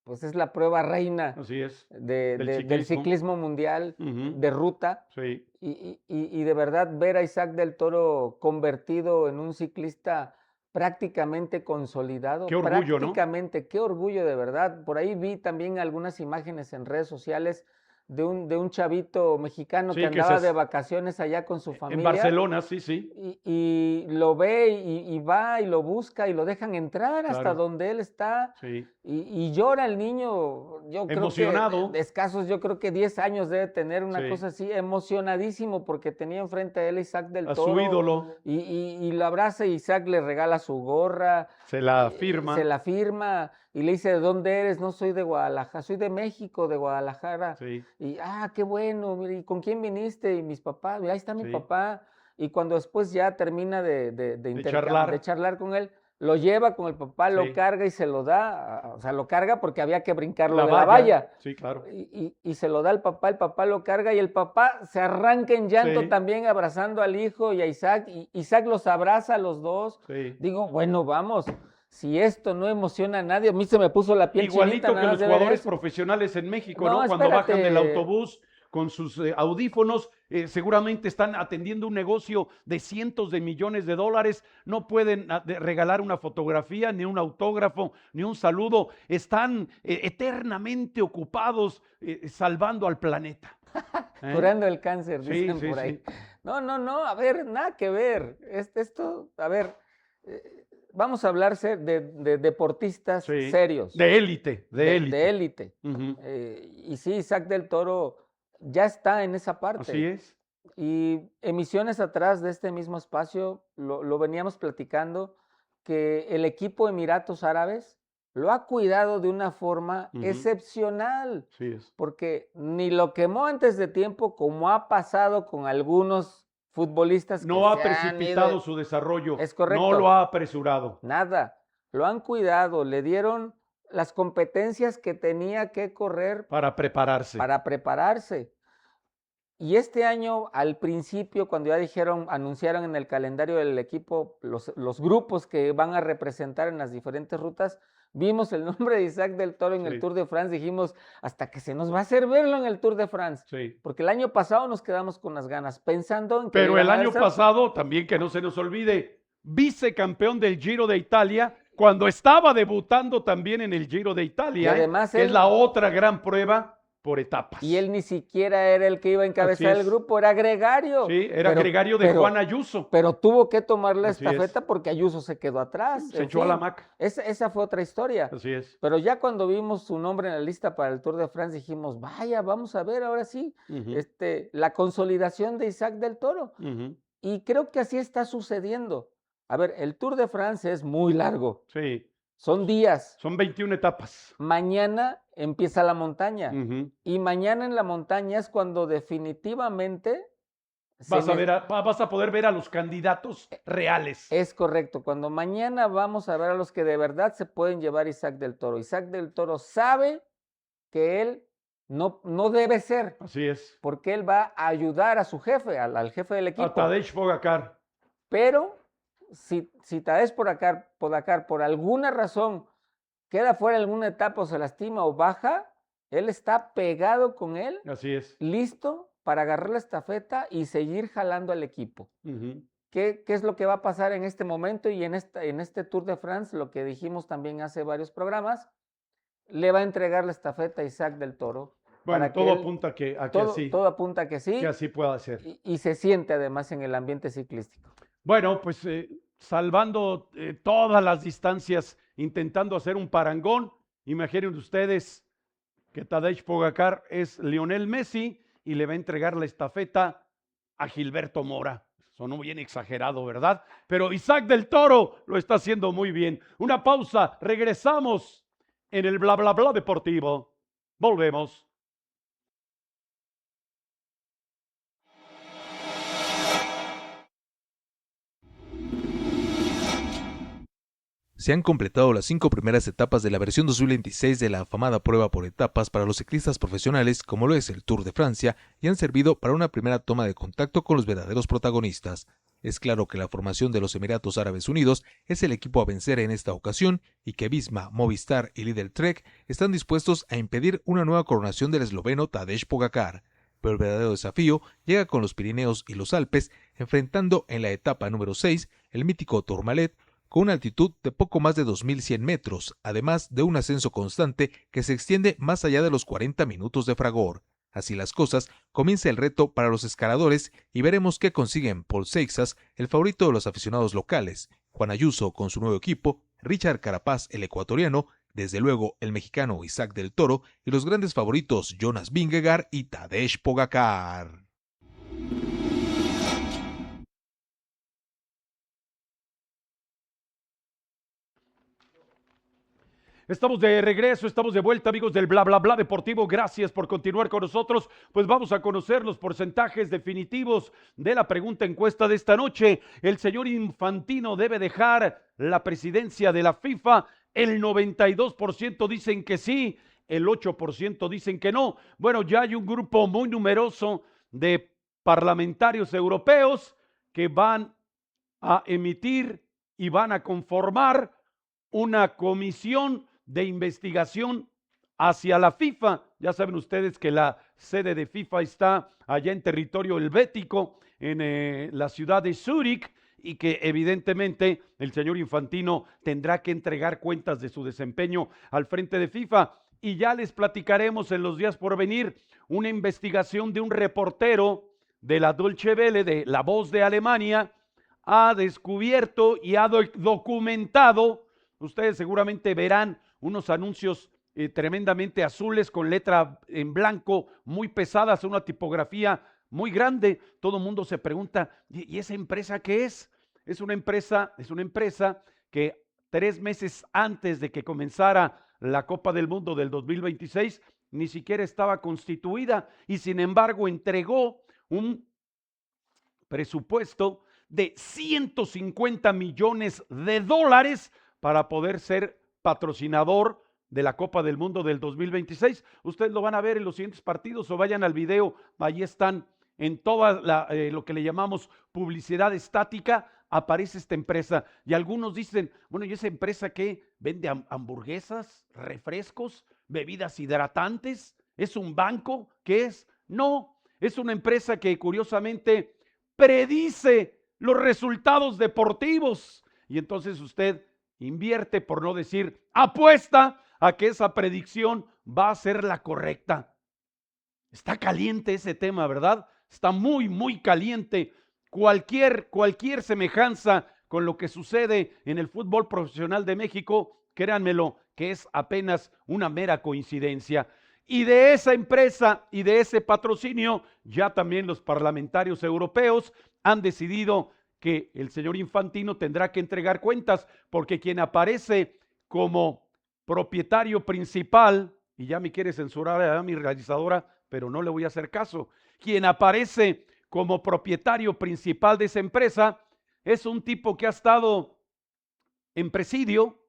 pues es la prueba reina. Así es. Del ciclismo mundial, uh-huh. de ruta. Sí. Y de verdad ver a Isaac del Toro convertido en un ciclista prácticamente consolidado. Qué orgullo, prácticamente, ¿no? Qué orgullo, de verdad. Por ahí vi también algunas imágenes en redes sociales de un chavito mexicano que andaba de vacaciones allá con su familia. En Barcelona, sí, sí. Y lo ve y va y lo busca y lo dejan entrar hasta donde él está. Sí. Y llora el niño, yo emocionado. creo que escasos, yo creo que 10 años debe tener, una cosa así, emocionadísimo porque tenía enfrente a él Isaac del Toro. A su ídolo. Y lo abraza y Isaac le regala su gorra. Se la firma. Se la firma y le dice, ¿de dónde eres? No, soy de Guadalajara, soy de México, de Guadalajara. Sí. Y, qué bueno, ¿y con quién viniste? Y mis papás, ahí está mi papá. Y cuando después ya termina de charlar con él, lo lleva con el papá, lo carga y se lo da, o sea, lo carga porque había que brincarlo de la valla. Sí, claro. Y se lo da al papá, el papá lo carga y el papá se arranca en llanto también abrazando al hijo y a Isaac. Y Isaac los abraza a los dos. Sí. Digo, bueno, vamos, si esto no emociona a nadie, a mí se me puso la piel igualito chinita, que los jugadores profesionales en México, ¿no? Cuando espérate. bajan del autobús con sus audífonos, seguramente están atendiendo un negocio de cientos de millones de dólares, no pueden regalar una fotografía, ni un autógrafo, ni un saludo, están eternamente ocupados salvando al planeta. Curando el cáncer, dicen por ahí. Sí. No, a ver, nada que ver. Esto, a ver, vamos a hablar de deportistas serios. De élite. De élite. Uh-huh. Y sí, Isaac del Toro ya está en esa parte. Así es. Y emisiones atrás de este mismo espacio lo veníamos platicando, que el equipo Emiratos Árabes lo ha cuidado de una forma excepcional, Sí es. porque ni lo quemó antes de tiempo, como ha pasado con algunos futbolistas que No ha se han precipitado ido. su desarrollo, Es no correcto. lo ha apresurado. Nada, lo han cuidado, le dieron las competencias que tenía que correr Para prepararse. para prepararse. Y este año, al principio, cuando ya anunciaron en el calendario del equipo los grupos que van a representar en las diferentes rutas, vimos el nombre de Isaac del Toro en el Tour de France, dijimos, hasta que se nos va a hacer verlo en el Tour de France. Sí. Porque el año pasado nos quedamos con las ganas, pensando en que... Pero el año pasado, también que no se nos olvide, vicecampeón del Giro de Italia, cuando estaba debutando también en el Giro de Italia, y además que es la otra gran prueba por etapas. Y él ni siquiera era el que iba a encabezar el grupo, era gregario. Sí, era gregario de Juan Ayuso. Pero tuvo que tomar la estafeta porque Ayuso se quedó atrás. Se echó a la hamaca. Esa fue otra historia. Así es. Pero ya cuando vimos su nombre en la lista para el Tour de France, dijimos, vaya, vamos a ver ahora sí la consolidación de Isaac del Toro. Y creo que así está sucediendo. A ver, el Tour de France es muy largo. Sí. Son días. Son 21 etapas. Mañana empieza la montaña. Y mañana en la montaña es cuando definitivamente vas a poder ver a los candidatos reales. Es correcto. Cuando mañana vamos a ver a los que de verdad se pueden llevar Isaac del Toro. Isaac del Toro sabe que él no debe ser. Así es. Porque él va a ayudar a su jefe, al jefe del equipo. A Tadej Pogačar. Pero si Tadej Pogačar por alguna razón queda fuera en alguna etapa o se lastima o baja, él está pegado con él. Así es. Listo para agarrar la estafeta y seguir jalando al equipo. ¿Qué es lo que va a pasar en este momento y en este Tour de France? Lo que dijimos también hace varios programas, le va a entregar la estafeta a Isaac del Toro. Bueno, todo apunta a que así. Todo apunta a que sí. Que así pueda ser. Y se siente además en el ambiente ciclístico. Bueno, pues salvando todas las distancias, intentando hacer un parangón, imaginen ustedes que Tadej Pogačar es Lionel Messi y le va a entregar la estafeta a Gilberto Mora. Sonó bien exagerado, ¿verdad? Pero Isaac del Toro lo está haciendo muy bien. Una pausa, regresamos en el bla bla bla deportivo. Volvemos. Se han completado las 5 primeras etapas de la versión 2026 de la afamada prueba por etapas para los ciclistas profesionales, como lo es el Tour de Francia, y han servido para una primera toma de contacto con los verdaderos protagonistas. Es claro que la formación de los Emiratos Árabes Unidos es el equipo a vencer en esta ocasión y que Visma, Movistar y Lidl Trek están dispuestos a impedir una nueva coronación del esloveno Tadej Pogačar. Pero el verdadero desafío llega con los Pirineos y los Alpes, enfrentando en la etapa número 6 el mítico Tourmalet, con una altitud de poco más de 2.100 metros, además de un ascenso constante que se extiende más allá de los 40 minutos de fragor. Así las cosas, comienza el reto para los escaladores y veremos qué consiguen Paul Seixas, el favorito de los aficionados locales, Juan Ayuso con su nuevo equipo, Richard Carapaz el ecuatoriano, desde luego el mexicano Isaac del Toro y los grandes favoritos Jonas Vingegaard y Tadej Pogačar. Estamos de regreso, estamos de vuelta, amigos del Bla Bla Bla Deportivo. Gracias por continuar con nosotros. Pues vamos a conocer los porcentajes definitivos de la pregunta encuesta de esta noche. ¿El señor Infantino debe dejar la presidencia de la FIFA? El 92% dicen que sí, el 8% dicen que no. Bueno, ya hay un grupo muy numeroso de parlamentarios europeos que van a emitir y van a conformar una comisión de investigación hacia la FIFA. Ya saben ustedes que la sede de FIFA está allá en territorio helvético, en la ciudad de Zúrich, y que evidentemente el señor Infantino tendrá que entregar cuentas de su desempeño al frente de FIFA. Y ya les platicaremos en los días por venir una investigación de un reportero de la Deutsche Welle, de La Voz de Alemania, ha descubierto y ha documentado. Ustedes seguramente verán unos anuncios tremendamente azules con letra en blanco, muy pesadas, una tipografía muy grande. Todo el mundo se pregunta, ¿y esa empresa qué es? Es una empresa que 3 meses antes de que comenzara la Copa del Mundo del 2026, ni siquiera estaba constituida y sin embargo entregó un presupuesto de 150 millones de dólares para poder ser patrocinador de la Copa del Mundo del 2026. Ustedes lo van a ver en los siguientes partidos o vayan al video, ahí están en toda lo que le llamamos publicidad estática, aparece esta empresa y algunos dicen, bueno, ¿y esa empresa qué? ¿Vende hamburguesas, refrescos, bebidas hidratantes? ¿Es un banco? ¿Qué es? No, es una empresa que curiosamente predice los resultados deportivos y entonces usted invierte, por no decir apuesta, a que esa predicción va a ser la correcta. Está caliente ese tema, ¿verdad? Está muy, muy caliente. Cualquier semejanza con lo que sucede en el fútbol profesional de México, créanmelo, que es apenas una mera coincidencia. Y de esa empresa y de ese patrocinio, ya también los parlamentarios europeos han decidido que el señor Infantino tendrá que entregar cuentas, porque quien aparece como propietario principal, y ya me quiere censurar a mi realizadora, pero no le voy a hacer caso, quien aparece como propietario principal de esa empresa es un tipo que ha estado en presidio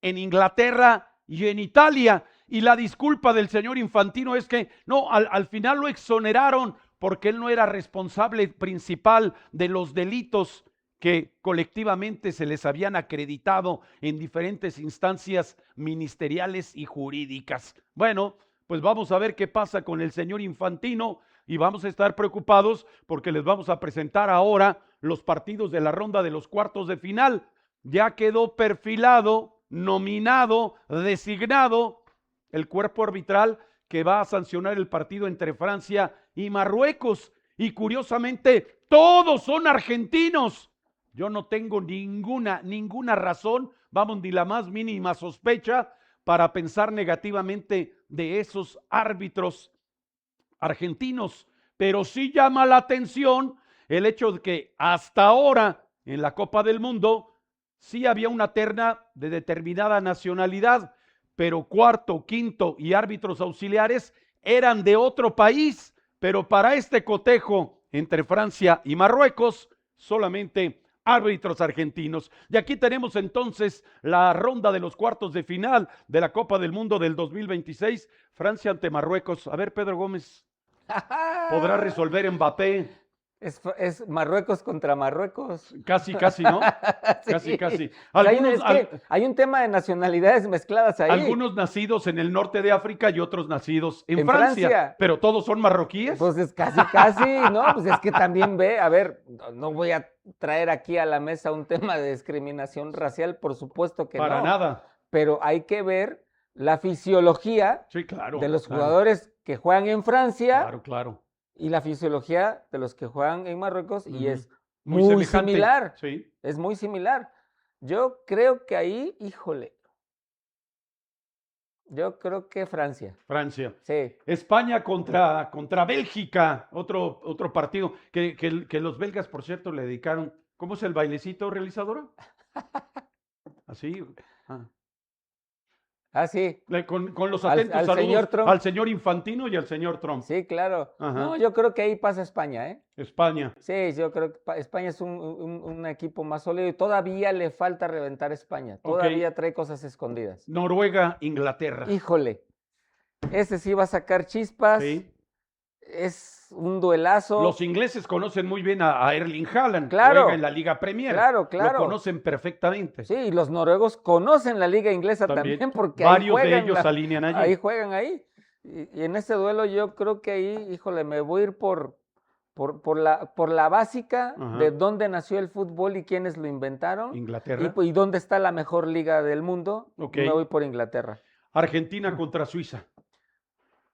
en Inglaterra y en Italia, y la disculpa del señor Infantino es que no, al final lo exoneraron porque él no era responsable principal de los delitos que colectivamente se les habían acreditado en diferentes instancias ministeriales y jurídicas. Bueno, pues vamos a ver qué pasa con el señor Infantino y vamos a estar preocupados porque les vamos a presentar ahora los partidos de la ronda de los cuartos de final. Ya quedó perfilado, nominado, designado el cuerpo arbitral que va a sancionar el partido entre Francia y Marruecos. Y curiosamente, todos son argentinos. Yo no tengo ninguna razón, vamos, ni la más mínima sospecha para pensar negativamente de esos árbitros argentinos. Pero sí llama la atención el hecho de que hasta ahora en la Copa del Mundo sí había una terna de determinada nacionalidad, pero cuarto, quinto y árbitros auxiliares eran de otro país, pero para este cotejo entre Francia y Marruecos solamente árbitros argentinos. Y aquí tenemos entonces la ronda de los cuartos de final de la Copa del Mundo del 2026, Francia ante Marruecos. A ver, Pedro Gómez, ¿podrá resolver Mbappé? Es Marruecos contra Marruecos. Casi, ¿no? Sí. Casi. Hay un tema de nacionalidades mezcladas ahí. Algunos nacidos en el norte de África y otros nacidos en Francia. Pero todos son marroquíes. Pues es casi, ¿no? Pues es que también ve, a ver, no voy a traer aquí a la mesa un tema de discriminación racial, por supuesto que no. Para nada. Pero hay que ver la fisiología de los jugadores que juegan en Francia. Claro. Y la fisiología de los que juegan en Marruecos, y es muy similar. Sí. Es muy similar. Yo creo que ahí, híjole, yo creo que Francia. Francia. Sí. España contra Bélgica, otro partido que los belgas, por cierto, le dedicaron. ¿Cómo es el bailecito, realizadora? Así. Sí. Con los atentos saludos al señor Infantino y al señor Trump. Sí, claro. Ajá. No, yo creo que ahí pasa España, ¿eh? España. Sí, yo creo que España es un equipo más sólido y todavía le falta reventar España. Todavía trae cosas escondidas. Noruega, Inglaterra. Híjole, ese sí va a sacar chispas. Sí. Es un duelazo. Los ingleses conocen muy bien a Erling Haaland, claro, juega en la Liga Premier. Claro. Lo conocen perfectamente. Sí, y los noruegos conocen la Liga Inglesa también porque varios de ellos alinean allí. Ahí juegan ahí. Y en ese duelo yo creo que ahí, híjole, me voy a ir por la básica de dónde nació el fútbol y quiénes lo inventaron. Inglaterra. Y dónde está la mejor liga del mundo. Me voy por Inglaterra. Argentina contra Suiza.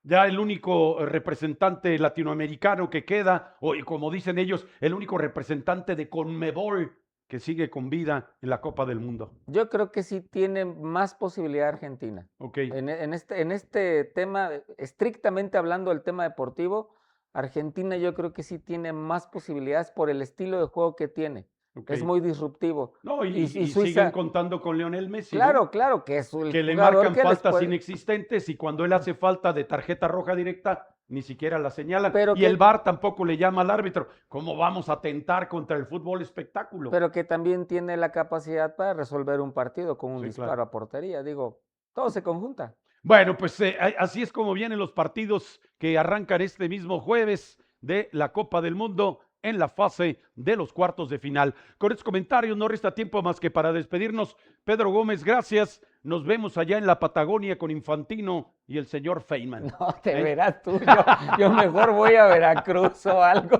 Ya el único representante latinoamericano que queda, o como dicen ellos, el único representante de CONMEBOL que sigue con vida en la Copa del Mundo. Yo creo que sí tiene más posibilidad Argentina. En este tema, estrictamente hablando del tema deportivo, Argentina yo creo que sí tiene más posibilidades por el estilo de juego que tiene. Es muy disruptivo. No, y Suiza, siguen contando con Lionel Messi. Claro, ¿no? claro, que es el que le jugador marcan que faltas puede... inexistentes y cuando él hace falta de tarjeta roja directa, ni siquiera la señalan. Pero y el VAR tampoco le llama al árbitro. ¿Cómo vamos a atentar contra el fútbol espectáculo? Pero que también tiene la capacidad para resolver un partido con un disparo claro. a portería. Digo, todo se conjunta. Bueno, pues así es como vienen los partidos que arrancan este mismo jueves de la Copa del Mundo en la fase de los cuartos de final. Con estos comentarios no resta tiempo más que para despedirnos. Pedro Gómez, gracias. Nos vemos allá en la Patagonia con Infantino y el señor Feynman. No, te verás tú. Yo mejor voy a Veracruz o algo.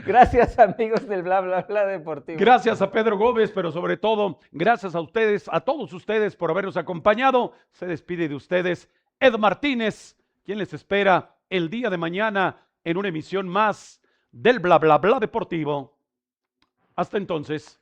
Gracias, amigos del Bla Bla Bla Deportivo. Gracias a Pedro Gómez, pero sobre todo, gracias a ustedes, a todos ustedes por habernos acompañado. Se despide de ustedes Ed Martínez, quien les espera el día de mañana en una emisión más del Bla Bla Bla Deportivo. Hasta entonces.